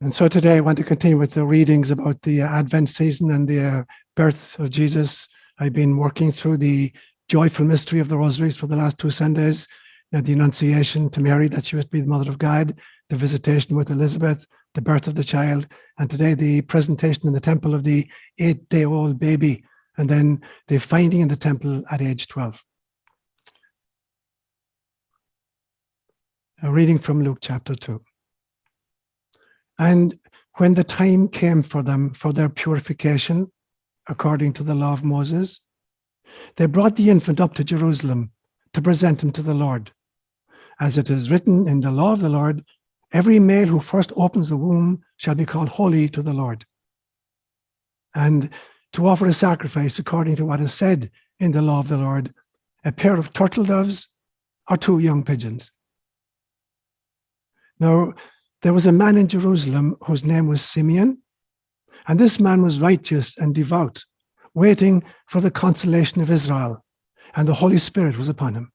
And so today I want to continue with the readings about the Advent season and the birth of Jesus. I've been working through the joyful mystery of the Rosaries for the last 2 Sundays, the Annunciation to Mary, that she was to be the Mother of God, the visitation with Elizabeth, the birth of the child, and today the presentation in the temple of the 8-day-old baby, and then the finding in the temple at age 12. A reading from Luke chapter 2. And when the time came for them for their purification, according to the law of Moses, they brought the infant up to Jerusalem to present him to the Lord. As it is written in the law of the Lord, every male who first opens the womb shall be called holy to the Lord. And to offer a sacrifice according to what is said in the law of the Lord, a pair of turtle doves or 2 young pigeons. Now, there was a man in Jerusalem whose name was Simeon, and this man was righteous and devout, waiting for the consolation of Israel, and the Holy Spirit was upon him.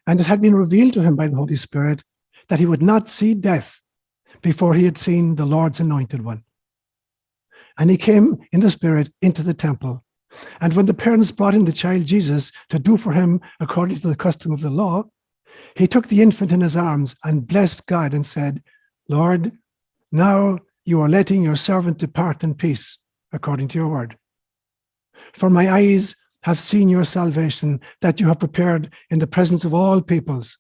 And it had been revealed to him by the Holy Spirit that he would not see death before he had seen the Lord's anointed one. And he came in the Spirit into the temple. And when the parents brought in the child Jesus to do for him according to the custom of the law, he took the infant in his arms and blessed God and said, Lord, now you are letting your servant depart in peace, according to your word. For my eyes have seen your salvation that you have prepared in the presence of all peoples,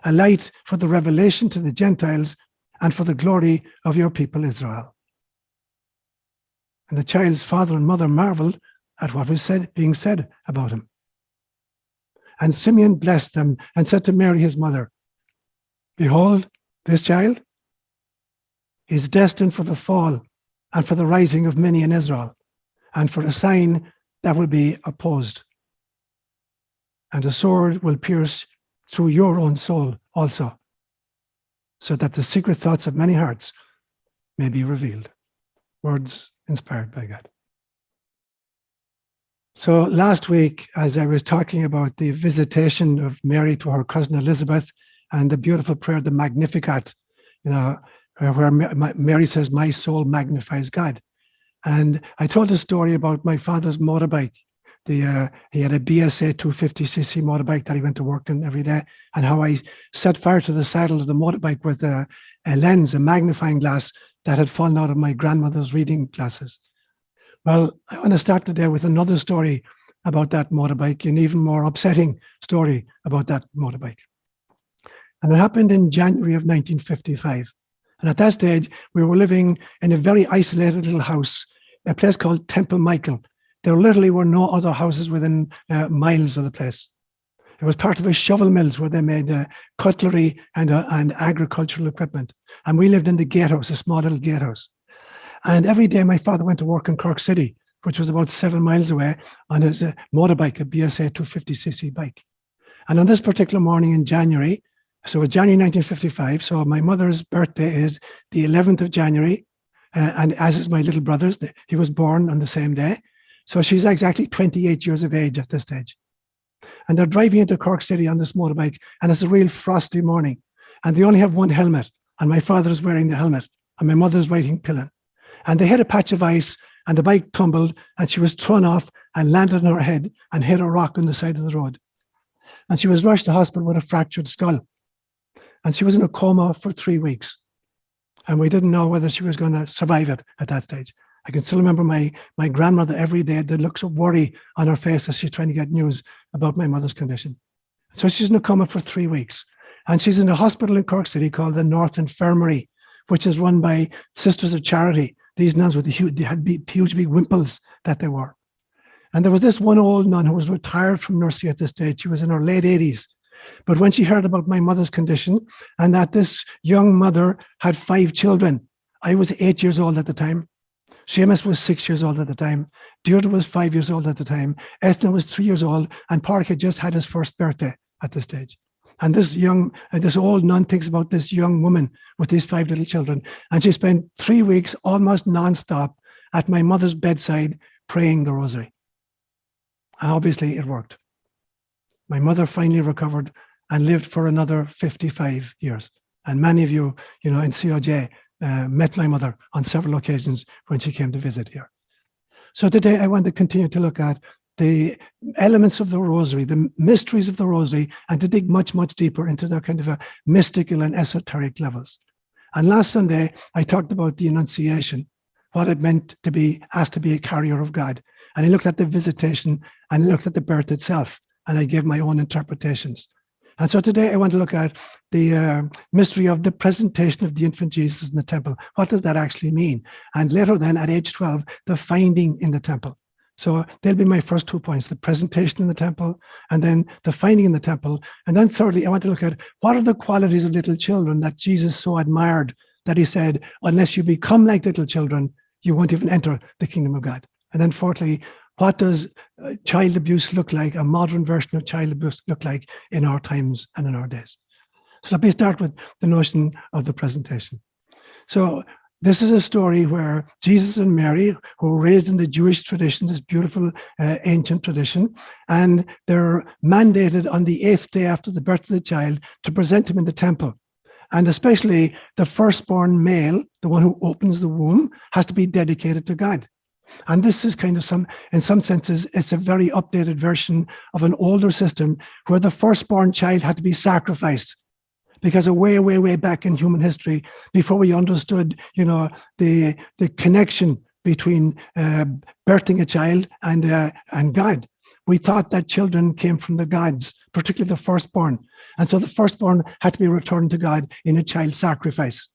a light for the revelation to the Gentiles and for the glory of your people Israel. And the child's father and mother marveled at what was being said about him. And Simeon blessed them and said to Mary, his mother, Behold, this child is destined for the fall and for the rising of many in Israel, and for a sign that will be opposed. And a sword will pierce through your own soul also, so that the secret thoughts of many hearts may be revealed. Words inspired by God. So last week, as I was talking about the visitation of Mary to her cousin Elizabeth and the beautiful prayer, the Magnificat, where Mary says, my soul magnifies God. And I told a story about my father's motorbike. He had a BSA 250cc motorbike that he went to work in every day, and how I set fire to the saddle of the motorbike with a lens, a magnifying glass that had fallen out of my grandmother's reading glasses. Well, I want to start today with another story about that motorbike, an even more upsetting story about that motorbike. And it happened in January of 1955. And at that stage, we were living in a very isolated little house, a place called Temple Michael. There literally were no other houses within miles of the place. It was part of a shovel mills where they made cutlery and agricultural equipment. And we lived in the gatehouse, a small little gatehouse. And every day my father went to work in Cork City, which was about 7 miles away, on his motorbike, a BSA 250cc bike. And on this particular morning in January, so it was January 1955, so my mother's birthday is the 11th of January, and as is my little brother's, he was born on the same day. So she's exactly 28 years of age at this stage. And they're driving into Cork City on this motorbike, and it's a real frosty morning. And they only have one helmet, and my father is wearing the helmet, and my mother's riding pillion. And they hit a patch of ice, and the bike tumbled, and she was thrown off and landed on her head and hit a rock on the side of the road. And she was rushed to hospital with a fractured skull. And she was in a coma for 3 weeks. And we didn't know whether she was going to survive it at that stage. I can still remember my grandmother every day, the looks of worry on her face as she's trying to get news about my mother's condition. So she's in a coma for 3 weeks. And she's in a hospital in Cork City called the North Infirmary, which is run by Sisters of Charity. These nuns with they had huge big wimples that they wore. And there was this one old nun who was retired from nursery at this stage. She was in her late 80s. But when she heard about my mother's condition and that this young mother had 5 children, I was 8 years old at the time. Seamus was 6 years old at the time. Deirdre was 5 years old at the time. Ethna was 3 years old. And Park had just had his first birthday at this stage. And this old nun thinks about this young woman with these 5 little children. And she spent 3 weeks almost nonstop at my mother's bedside praying the Rosary. And obviously it worked. My mother finally recovered and lived for another 55 years. And many of you, in COJ, met my mother on several occasions when she came to visit here. So today I want to continue to look at the elements of the Rosary, the mysteries of the Rosary, and to dig much, much deeper into their kind of a mystical and esoteric levels. And last Sunday, I talked about the Annunciation, what it meant to be asked to be a carrier of God. And I looked at the visitation and looked at the birth itself, and I gave my own interpretations. And so today I want to look at the mystery of the presentation of the infant Jesus in the temple. What does that actually mean? And later then, at age 12, the finding in the temple. So they'll be my first 2 points, the presentation in the temple, and then the finding in the temple. And then thirdly, I want to look at what are the qualities of little children that Jesus so admired that he said, unless you become like little children, you won't even enter the kingdom of God. And then fourthly, what does child abuse look like, a modern version of child abuse look like in our times and in our days? So let me start with the notion of the presentation. So this is a story where Jesus and Mary, who were raised in the Jewish tradition, this beautiful ancient tradition, and they're mandated on the 8th day after the birth of the child to present him in the temple. And especially the firstborn male, the one who opens the womb, has to be dedicated to God. And this is kind of in some senses, it's a very updated version of an older system where the firstborn child had to be sacrificed. Because way, way, way back in human history, before we understood, the connection between birthing a child and God, we thought that children came from the gods, particularly the firstborn. And so the firstborn had to be returned to God in a child sacrifice.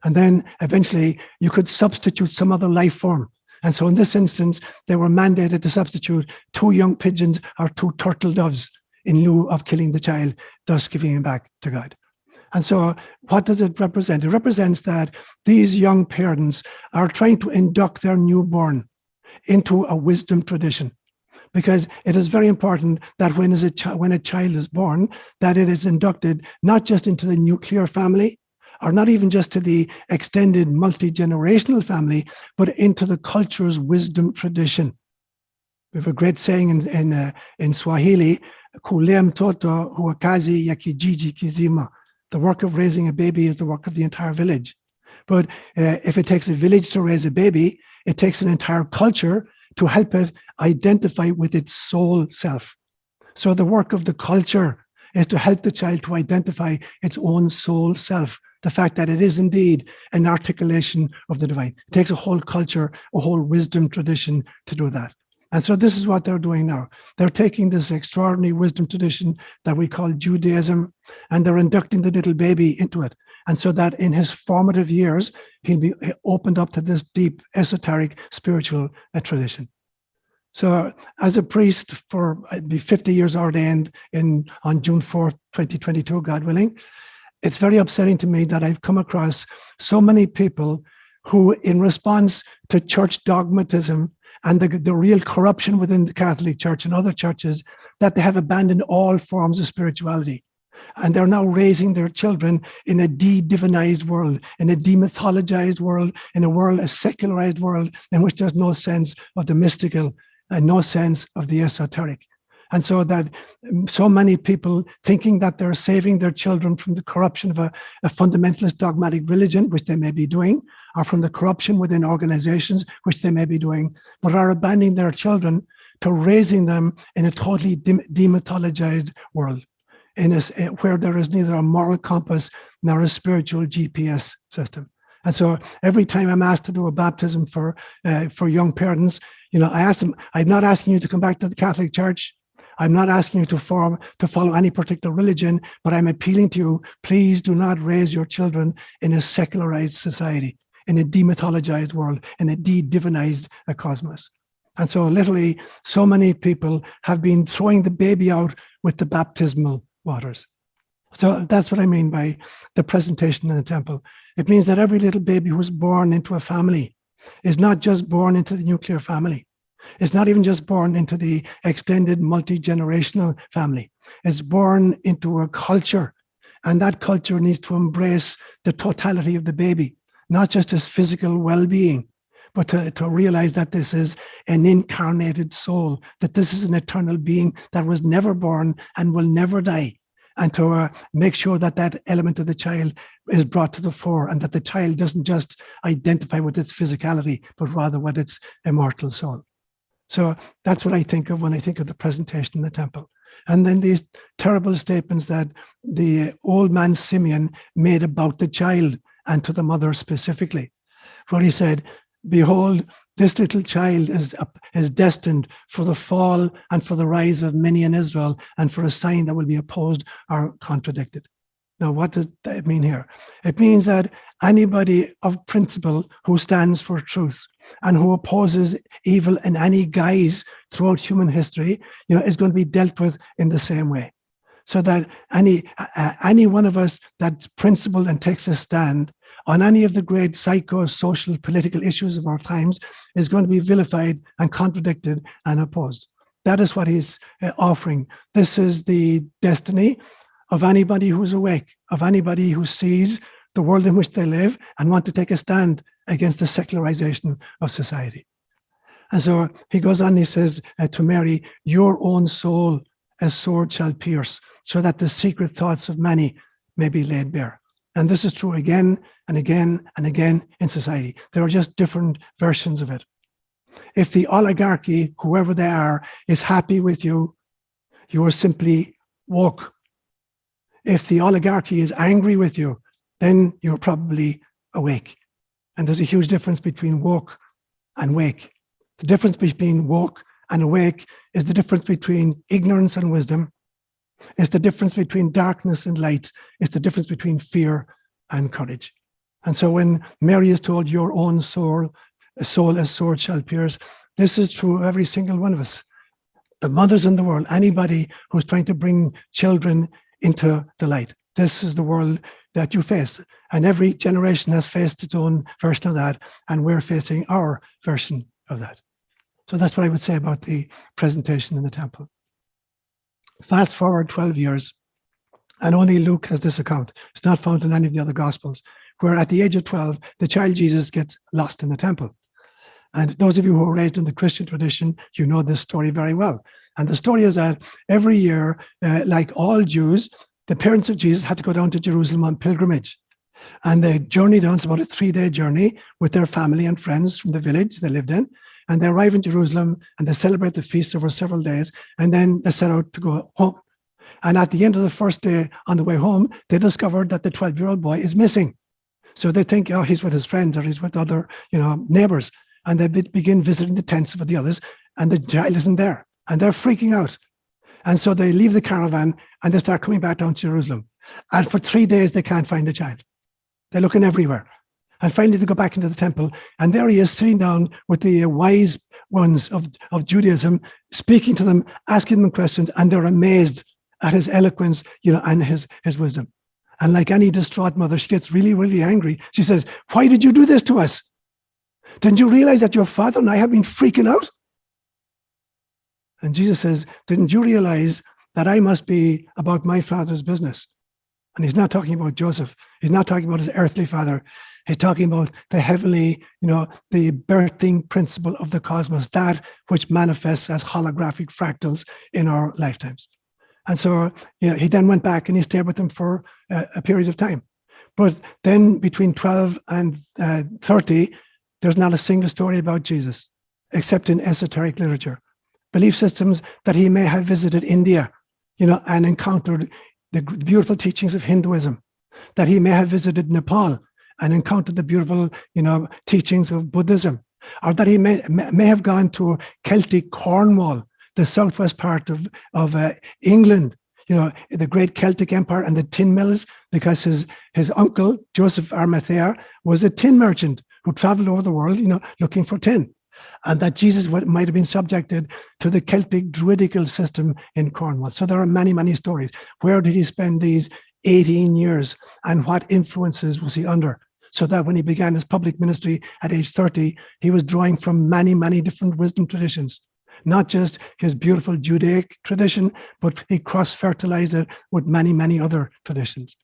And then eventually you could substitute some other life form. And so in this instance, they were mandated to substitute 2 young pigeons or 2 turtle doves in lieu of killing the child, thus giving him back to God. And so what does it represent? It represents that these young parents are trying to induct their newborn into a wisdom tradition. Because it is very important that when a child is born, that it is inducted not just into the nuclear family, or not even just to the extended multi-generational family, but into the culture's wisdom tradition. We have a great saying in Swahili, kulea mtoto huwakazi ya kijiji kizima. The work of raising a baby is the work of the entire village. But if it takes a village to raise a baby, it takes an entire culture to help it identify with its soul self. So the work of the culture is to help the child to identify its own soul self, the fact that it is indeed an articulation of the divine. It takes a whole culture, a whole wisdom tradition to do that. And so this is what they're doing now. They're taking this extraordinary wisdom tradition that we call Judaism, and they're inducting the little baby into it. And so that in his formative years, he'll be opened up to this deep, esoteric, spiritual tradition. So as a priest I'd be 50 years ordained on June 4th, 2022, God willing, it's very upsetting to me that I've come across so many people who, in response to church dogmatism and the real corruption within the Catholic Church and other churches, that they have abandoned all forms of spirituality. And they're now raising their children in a de-divinized world, in a demythologized world, in a secularized world in which there's no sense of the mystical and no sense of the esoteric. And so that so many people thinking that they're saving their children from the corruption of a fundamentalist dogmatic religion, which they may be doing, or from the corruption within organizations, which they may be doing, but are abandoning their children to raising them in a totally demythologized world, where there is neither a moral compass nor a spiritual GPS system. And so every time I'm asked to do a baptism for young parents, I ask them, I'm not asking you to come back to the Catholic Church. I'm not asking you to follow any particular religion, but I'm appealing to you, please do not raise your children in a secularized society, in a demythologized world, in a de-divinized cosmos. And so literally, so many people have been throwing the baby out with the baptismal waters. So that's what I mean by the presentation in the temple. It means that every little baby who's born into a family is not just born into the nuclear family. It's not even just born into the extended multi-generational family. It's born into a culture, and that culture needs to embrace the totality of the baby, not just his physical well-being, but to realize that this is an incarnated soul, that this is an eternal being that was never born and will never die, and to make sure that that element of the child is brought to the fore, and that the child doesn't just identify with its physicality, but rather with its immortal soul. So that's what I think of when I think of the presentation in the temple. And then these terrible statements that the old man Simeon made about the child and to the mother specifically, where he said, behold, this little child is destined for the fall and for the rise of many in Israel, and for a sign that will be opposed or contradicted. Now, what does that mean here? It means that anybody of principle who stands for truth and who opposes evil in any guise throughout human history, is going to be dealt with in the same way. So that any one of us that's principled and takes a stand on any of the great psycho-social political issues of our times is going to be vilified and contradicted and opposed. That is what he's offering. This is the destiny of anybody who's awake, of anybody who sees the world in which they live and want to take a stand against the secularization of society. And so he goes on, he says to Mary, your own soul a sword shall pierce, so that the secret thoughts of many may be laid bare. And this is true again and again and again in society. There are just different versions of it. If the oligarchy, whoever they are, is happy with you, you are simply woke. If the oligarchy is angry with you, then you're probably awake. And there's a huge difference between woke and wake. The difference between woke and awake is the difference between ignorance and wisdom. It's the difference between darkness and light. It's the difference between fear and courage. And so when Mary is told, your own soul as sword shall pierce, this is true of every single one of us. The mothers in the world, anybody who's trying to bring children into the light. This is the world that you face. And every generation has faced its own version of that. And we're facing our version of that. So that's what I would say about the presentation in the temple. Fast forward 12 years, and only Luke has this account. It's not found in any of the other Gospels, where at the age of 12, the child Jesus gets lost in the temple. And those of you who are raised in the Christian tradition, you know this story very well. And the story is that every year, like all Jews, the parents of Jesus had to go down to Jerusalem on pilgrimage. And they journeyed on, it's about a 3-day journey with their family and friends from the village they lived in. And they arrive in Jerusalem and they celebrate the feast over several days. And then they set out to go home. And at the end of the first day on the way home, they discovered that the 12-year-old boy is missing. So they think, oh, he's with his friends or he's with other, neighbors. And they begin visiting the tents of the others, and the child isn't there. And they're freaking out. And so they leave the caravan and they start coming back down to Jerusalem. And for 3 days, they can't find the child. They're looking everywhere. And finally, they go back into the temple. And there he is sitting down with the wise ones of Judaism, speaking to them, asking them questions. And they're amazed at his eloquence, and his wisdom. And like any distraught mother, she gets really, really angry. She says, why did you do this to us? Didn't you realize that your father and I have been freaking out? And Jesus says, didn't you realize that I must be about my father's business? And he's not talking about Joseph. He's not talking about his earthly father. He's talking about the heavenly, the birthing principle of the cosmos, that which manifests as holographic fractals in our lifetimes. And so, he then went back and he stayed with them for a period of time. But then between 12 and 30, there's not a single story about Jesus, except in esoteric literature. Belief systems that he may have visited India, and encountered the beautiful teachings of Hinduism, that he may have visited Nepal and encountered the beautiful, teachings of Buddhism, or that he may have gone to Celtic Cornwall, the southwest part of England, the great Celtic Empire and the tin mills, because his uncle, Joseph Arimathea, was a tin merchant who traveled over the world, looking for tin. And that Jesus might have been subjected to the Celtic druidical system in Cornwall. So there are many, many stories. Where did he spend these 18 years and what influences was he under? So that when he began his public ministry at age 30, he was drawing from many, many different wisdom traditions. Not just his beautiful Judaic tradition, but he cross-fertilized it with many, many other traditions.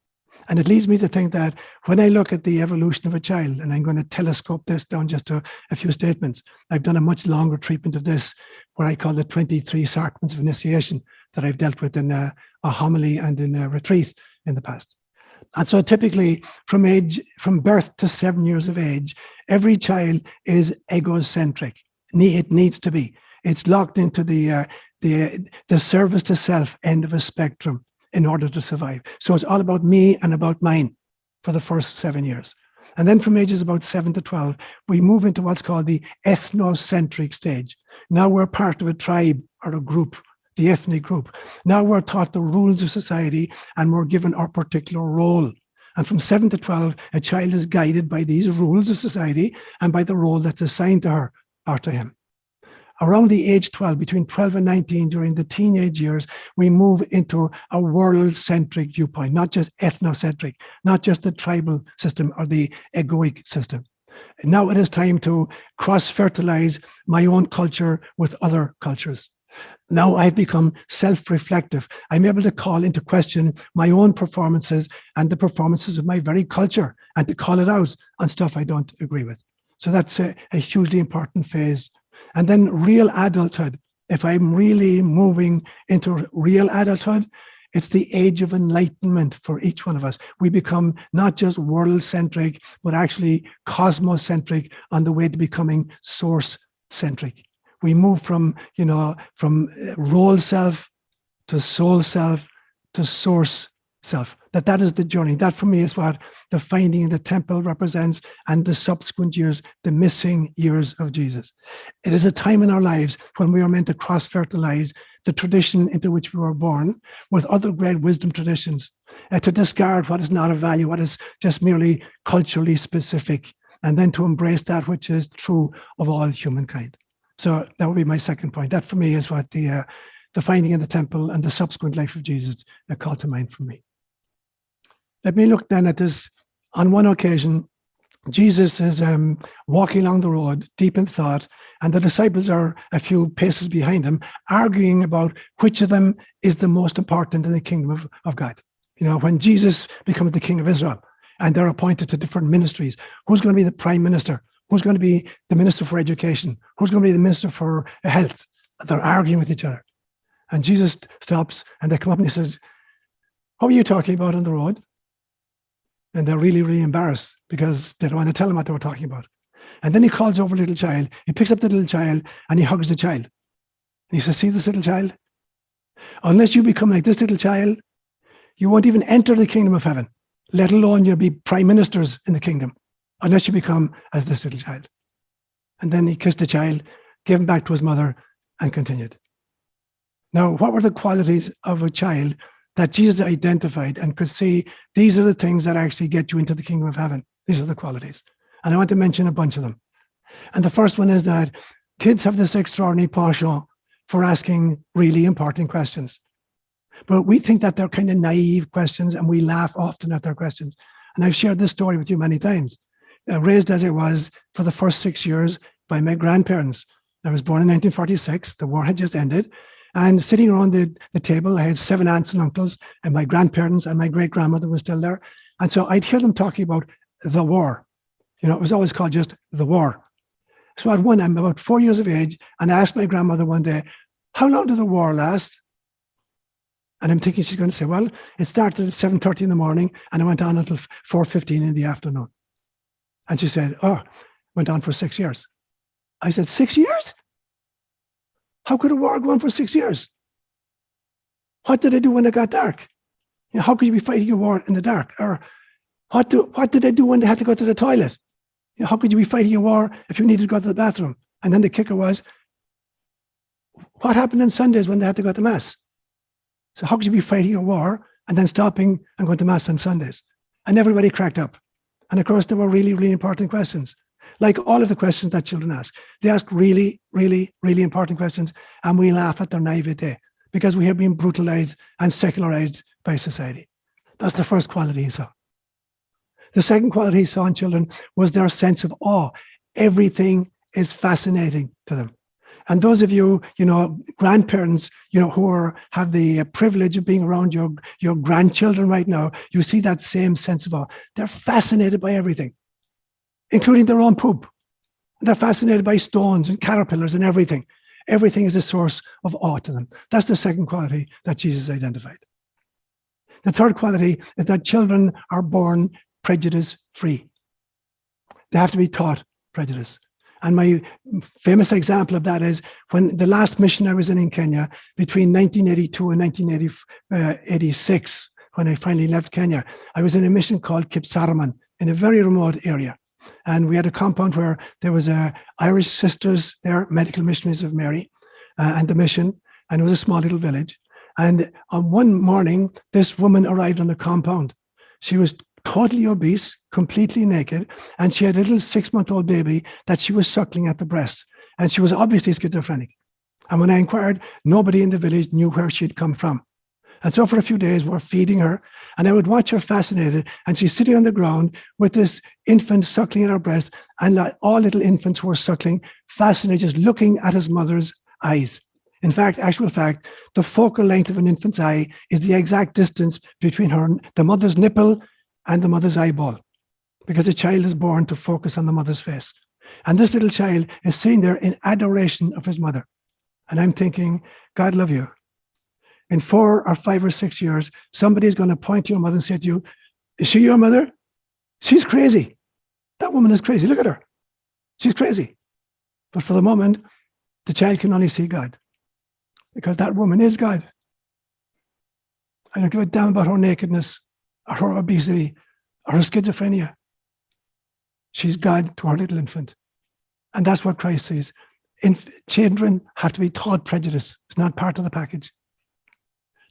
And it leads me to think that when I look at the evolution of a child, and I'm going to telescope this down just to a few statements, I've done a much longer treatment of this, what I call the 23 sacraments of initiation that I've dealt with in a homily and in a retreat in the past. And so typically from birth to 7 years of age, every child is egocentric. It needs to be. It's locked into the service to self end of a spectrum in order to survive. So it's all about me and about mine for the first 7 years. And then from ages about 7 to 12, we move into what's called the ethnocentric stage. Now we're part of a tribe or a group, the ethnic group. Now we're taught the rules of society and we're given our particular role. And from 7 to 12, a child is guided by these rules of society and by the role that's assigned to her or to him. Around the age 12, between 12 and 19, during the teenage years, we move into a world-centric viewpoint, not just ethnocentric, not just the tribal system or the egoic system. Now it is time to cross-fertilize my own culture with other cultures. Now I've become self-reflective. I'm able to call into question my own performances and the performances of my very culture and to call it out on stuff I don't agree with. So that's a hugely important phase. And then real adulthood. If I'm really moving into real adulthood, it's the age of enlightenment for each one of us. We become not just world-centric, but actually cosmocentric on the way to becoming source-centric. We move from role self to soul self to source self. That is the journey. That for me is what the finding in the temple represents, and the subsequent years, the missing years of Jesus. It is a time in our lives when we are meant to cross-fertilize the tradition into which we were born with other great wisdom traditions, to discard what is not of value, what is just merely culturally specific, and then to embrace that which is true of all humankind. So that would be my second point. That for me is what the finding in the temple and the subsequent life of Jesus call to mind for me. Let me look then at this. On one occasion, Jesus is walking along the road, deep in thought, and the disciples are a few paces behind him, arguing about which of them is the most important in the kingdom of God. You know, when Jesus becomes the king of Israel, and they're appointed to different ministries, who's going to be the prime minister? Who's going to be the minister for education? Who's going to be the minister for health? They're arguing with each other. And Jesus stops, and they come up and he says, "What were you talking about on the road?" And they're really, really embarrassed because they don't want to tell him what they were talking about. And then he calls over a little child. He picks up the little child and he hugs the child. And he says, "See this little child? Unless you become like this little child, you won't even enter the kingdom of heaven, let alone you'll be prime ministers in the kingdom, unless you become as this little child." And then he kissed the child, gave him back to his mother, and continued. Now, what were the qualities of a child that Jesus identified and could see? These are the things that actually get you into the kingdom of heaven. These are the qualities. And I want to mention a bunch of them. And the first one is that kids have this extraordinary penchant for asking really important questions. But we think that they're kind of naive questions, and we laugh often at their questions. And I've shared this story with you many times. Raised as I was for the first 6 years by my grandparents. I was born in 1946. The war had just ended. And sitting around the table, I had 7 aunts and uncles, and my grandparents and my great-grandmother was still there. And so I'd hear them talking about the war. You know, it was always called just the war. So at one, I'm about 4 years of age, and I asked my grandmother one day, "How long did the war last?" And I'm thinking she's going to say, "Well, it started at 7:30 in the morning, and it went on until 4:15 in the afternoon." And she said, "Oh, went on for 6 years." I said, 6 years? How could a war go on for 6 years? What did they do when it got dark? You know, how could you be fighting a war in the dark? Or what did they do when they had to go to the toilet? You know, how could you be fighting a war if you needed to go to the bathroom? And then the kicker was, what happened on Sundays when they had to go to Mass? So how could you be fighting a war and then stopping and going to Mass on Sundays? And everybody cracked up. And of course, there were really, really important questions. Like all of the questions that children ask. They ask really, really, really important questions, and we laugh at their naivete because we have been brutalized and secularized by society. That's the first quality he saw. The second quality he saw in children was their sense of awe. Everything is fascinating to them. And those of you, grandparents, who have the privilege of being around your grandchildren right now, you see that same sense of awe. They're fascinated by everything, including their own poop. They're fascinated by stones and caterpillars and everything. Everything is a source of awe to them. That's the second quality that Jesus identified. The third quality is that children are born prejudice-free. They have to be taught prejudice. And my famous example of that is when the last mission I was in Kenya, between 1982 and 1986, when I finally left Kenya, I was in a mission called Kipsaraman in a very remote area. And we had a compound where there was Irish sisters there, medical missionaries of Mary, and the mission, and it was a small little village. And on one morning, this woman arrived on the compound. She was totally obese, completely naked, and she had a little 6-month-old baby that she was suckling at the breast. And she was obviously schizophrenic. And when I inquired, nobody in the village knew where she'd come from. And so for a few days, we're feeding her, and I would watch her fascinated, and she's sitting on the ground with this infant suckling at her breast, and like all little infants who are suckling, fascinated, just looking at his mother's eyes. In fact, actual fact, the focal length of an infant's eye is the exact distance between the mother's nipple and the mother's eyeball, because the child is born to focus on the mother's face. And this little child is sitting there in adoration of his mother. And I'm thinking, God love you. In 4 or 5 or 6 years, somebody is going to point to your mother and say to you, is she your mother? She's crazy. That woman is crazy. Look at her. She's crazy. But for the moment, the child can only see God, because that woman is God. I don't give a damn about her nakedness, or her obesity, or her schizophrenia. She's God to her little infant. And that's what Christ says. Children have to be taught prejudice. It's not part of the package.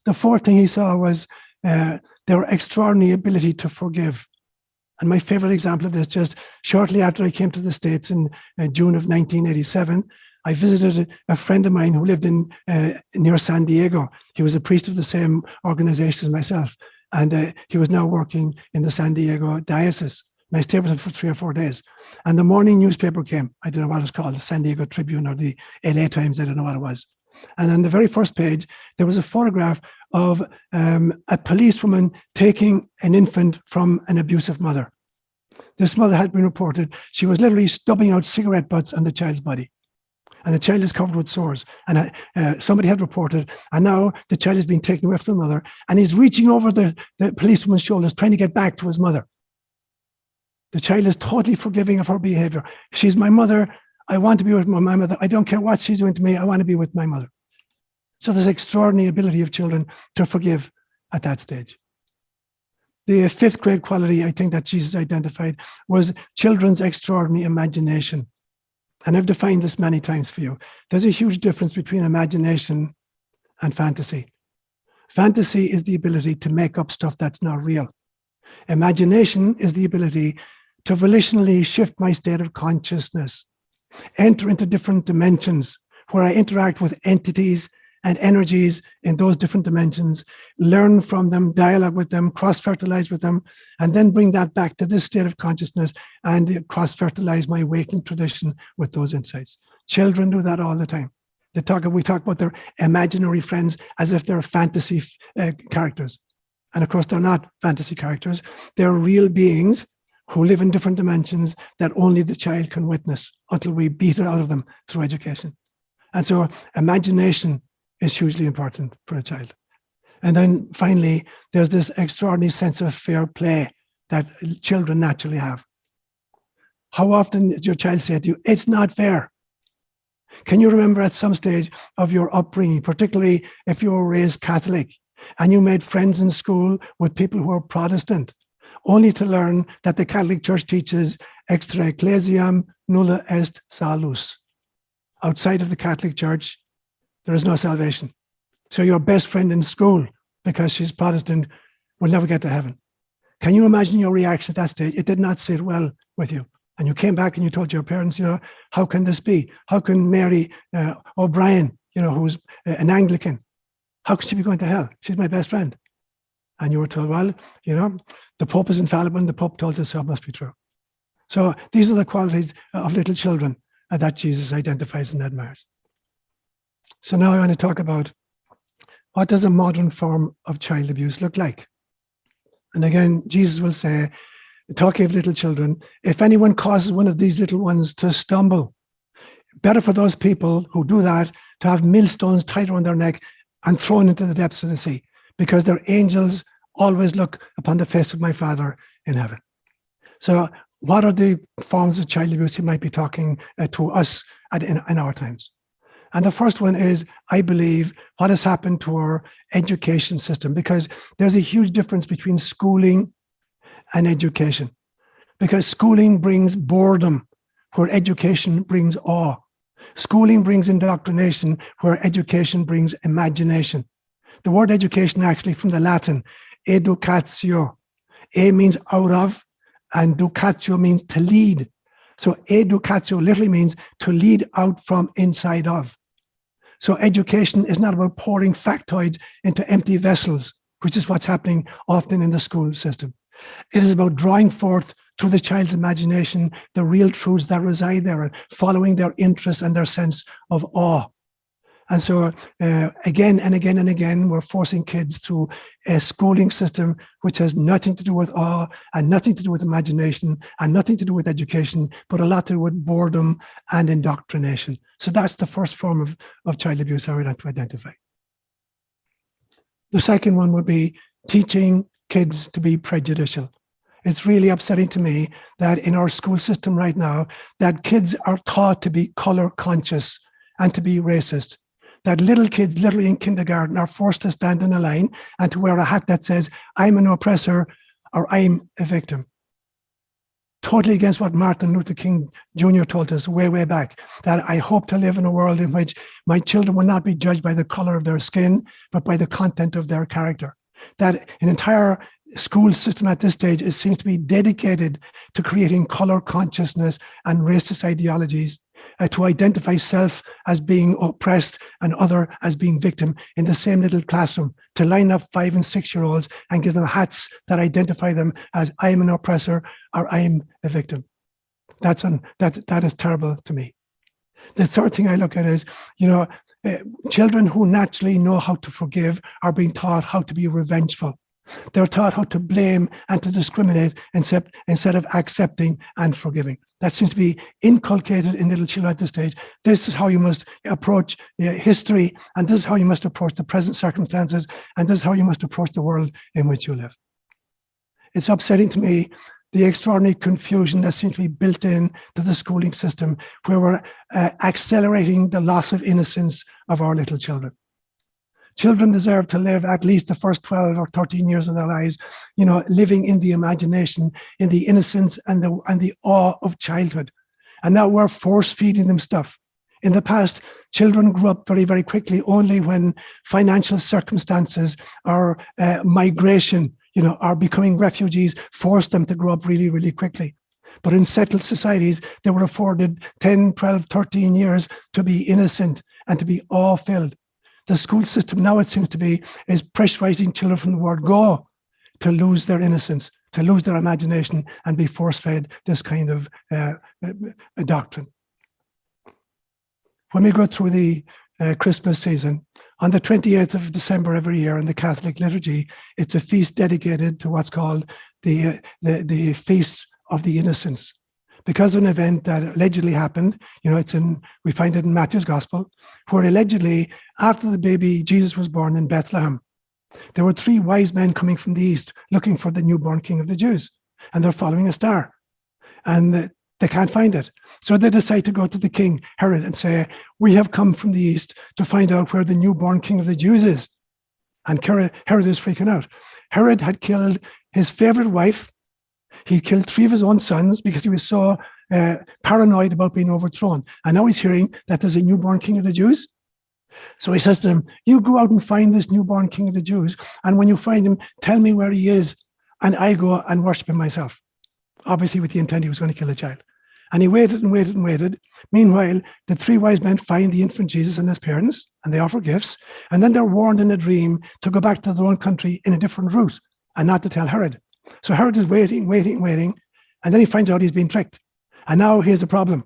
The fourth thing he saw was their extraordinary ability to forgive. And my favorite example of this, just shortly after I came to the States in June of 1987, I visited a friend of mine who lived in near San Diego. He was a priest of the same organization as myself. And he was now working in the San Diego diocese. And I stayed with him for 3 or 4 days. And the morning newspaper came. I don't know what it was called, the San Diego Tribune or the LA Times, I don't know what it was. And on the very first page, there was a photograph of a policewoman taking an infant from an abusive mother. This mother had been reported. She was literally stubbing out cigarette butts on the child's body. And the child is covered with sores. And somebody had reported, and now the child has been taken away from the mother, and he's reaching over the policewoman's shoulders, trying to get back to his mother. The child is totally forgiving of her behavior. She's my mother. I want to be with my mother. I don't care what she's doing to me. I want to be with my mother. So there's extraordinary ability of children to forgive at that stage. The fifth great quality I think that Jesus identified was children's extraordinary imagination. And I've defined this many times for you. There's a huge difference between imagination and fantasy. Fantasy is the ability to make up stuff that's not real. Imagination is the ability to volitionally shift my state of consciousness, enter into different dimensions where I interact with entities and energies in those different dimensions, learn from them, dialogue with them, cross-fertilize with them, and then bring that back to this state of consciousness and cross-fertilize my waking tradition with those insights. Children do that all the time. We talk about their imaginary friends as if they're fantasy characters. And of course, they're not fantasy characters. They're real beings who live in different dimensions that only the child can witness until we beat it out of them through education. And so imagination is hugely important for a child. And then finally, there's this extraordinary sense of fair play that children naturally have. How often does your child say to you, it's not fair? Can you remember at some stage of your upbringing, particularly if you were raised Catholic and you made friends in school with people who are Protestant, only to learn that the Catholic Church teaches extra ecclesiam nulla est salus. Outside of the Catholic Church, there is no salvation. So your best friend in school, because she's Protestant, will never get to heaven. Can you imagine your reaction at that stage? It did not sit well with you. And you came back and you told your parents, how can this be? How can Mary O'Brien, who's an Anglican, how can she be going to hell? She's my best friend. And you were told, well, the Pope is infallible and the Pope told us so, it must be true. So these are the qualities of little children that Jesus identifies and admires. So now I want to talk about what does a modern form of child abuse look like? And again, Jesus will say, talking of little children, if anyone causes one of these little ones to stumble, better for those people who do that to have millstones tied around their neck and thrown into the depths of the sea, because their angels always look upon the face of my Father in heaven. So what are the forms of child abuse he might be talking to us in our times? And the first one is, I believe, what has happened to our education system, because there's a huge difference between schooling and education. Because schooling brings boredom, where education brings awe. Schooling brings indoctrination, where education brings imagination. The word education actually from the Latin, educatio. E means out of, and ducatio means to lead. So educatio literally means to lead out from inside of. So education is not about pouring factoids into empty vessels, which is what's happening often in the school system. It is about drawing forth through the child's imagination the real truths that reside there, and following their interest and their sense of awe. And so again and again and again, we're forcing kids through a schooling system which has nothing to do with awe and nothing to do with imagination and nothing to do with education, but a lot to do with boredom and indoctrination. So that's the first form of child abuse I would like to identify. The second one would be teaching kids to be prejudicial. It's really upsetting to me that in our school system right now, that kids are taught to be color conscious and to be racist. That little kids, literally in kindergarten, are forced to stand in a line and to wear a hat that says, I'm an oppressor or I'm a victim. Totally against what Martin Luther King Jr. told us way, way back, that I hope to live in a world in which my children will not be judged by the color of their skin, but by the content of their character. That an entire school system at this stage seems to be dedicated to creating color consciousness and racist ideologies, to identify self as being oppressed and other as being victim in the same little classroom, to line up 5 and 6 year olds and give them hats that identify them as I am an oppressor or I am a victim. That is terrible to me. The third thing I look at is, children who naturally know how to forgive are being taught how to be revengeful. They're taught how to blame and to discriminate instead of accepting and forgiving. That seems to be inculcated in little children at this stage. This is how you must approach history, and this is how you must approach the present circumstances, and this is how you must approach the world in which you live. It's upsetting to me, the extraordinary confusion that seems to be built in to the schooling system, where we're accelerating the loss of innocence of our little children. Children deserve to live at least the first 12 or 13 years of their lives, living in the imagination, in the innocence and the awe of childhood. And now we're force feeding them stuff. In the past, children grew up very, very quickly only when financial circumstances or migration, or becoming refugees forced them to grow up really, really quickly. But in settled societies, they were afforded 10, 12, 13 years to be innocent and to be awe-filled. The school system now, it seems to be, is pressurizing children from the word go to lose their innocence, to lose their imagination and be force-fed this kind of doctrine. When we go through the Christmas season, on the 28th of December every year in the Catholic liturgy, it's a feast dedicated to what's called the Feast of the Innocents. Because of an event that allegedly happened, we find it in Matthew's Gospel, where allegedly, after the baby Jesus was born in Bethlehem, there were 3 wise men coming from the east looking for the newborn King of the Jews, and they're following a star, and they can't find it. So they decide to go to the king, Herod, and say, we have come from the east to find out where the newborn King of the Jews is. And Herod is freaking out. Herod had killed his favorite wife. He killed 3 of his own sons because he was so paranoid about being overthrown. And now he's hearing that there's a newborn King of the Jews. So he says to them, you go out and find this newborn King of the Jews. And when you find him, tell me where he is. And I go and worship him myself. Obviously with the intent he was going to kill the child. And he waited and waited and waited. Meanwhile, the 3 wise men find the infant Jesus and his parents, and they offer gifts. And then they're warned in a dream to go back to their own country in a different route and not to tell Herod. So Herod is waiting, and then he finds out he's been tricked. And now here's the problem.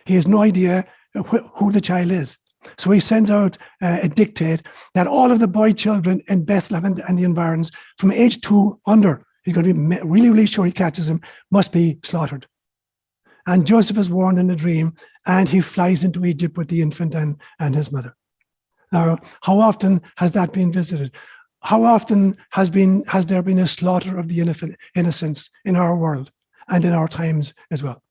He has no idea who the child is. So he sends out a dictate that all of the boy children in Bethlehem and the environs from age 2 under, he's going to be really, really sure he catches him, must be slaughtered. And Joseph is warned in a dream, and he flies into Egypt with the infant and his mother. Now, how often has that been visited? How often has there been a slaughter of the innocents in our world and in our times as well?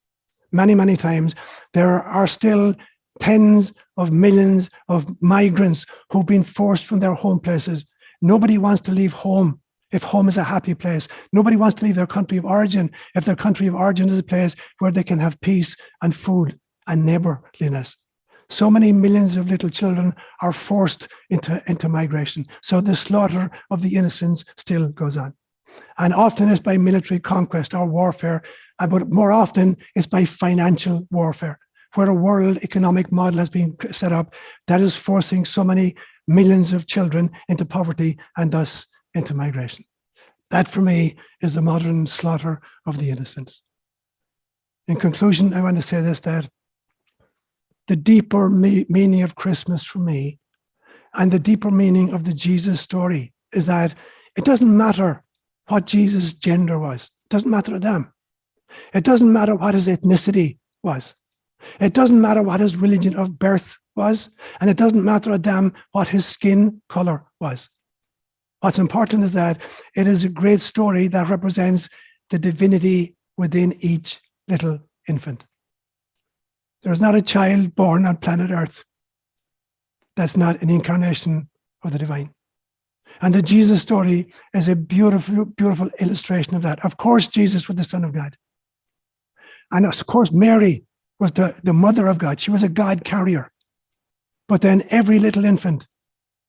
Many, many times. There are still tens of millions of migrants who've been forced from their home places. Nobody wants to leave home if home is a happy place. Nobody wants to leave their country of origin if their country of origin is a place where they can have peace and food and neighborliness. So many millions of little children are forced into migration. So the slaughter of the innocents still goes on. And often it's by military conquest or warfare, but more often it's by financial warfare, where a world economic model has been set up that is forcing so many millions of children into poverty and thus into migration. That, for me, is the modern slaughter of the innocents. In conclusion, I want to say this, that the deeper meaning of Christmas for me and the deeper meaning of the Jesus story is that it doesn't matter what Jesus' gender was. It doesn't matter to them. It doesn't matter what his ethnicity was. It doesn't matter what his religion of birth was. And it doesn't matter to them what his skin color was. What's important is that it is a great story that represents the divinity within each little infant. There is not a child born on planet Earth that's not an incarnation of the divine. And the Jesus story is a beautiful, beautiful illustration of that. Of course, Jesus was the Son of God. And of course, Mary was the mother of God. She was a God carrier. But then every little infant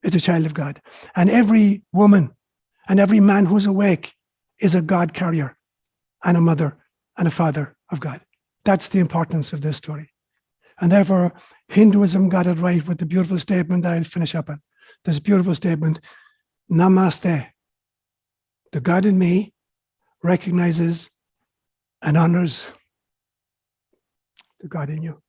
is a child of God. And every woman and every man who's awake is a God carrier and a mother and a father of God. That's the importance of this story. And therefore, Hinduism got it right with the beautiful statement that I'll finish up on. This beautiful statement, Namaste. The God in me recognizes and honors the God in you.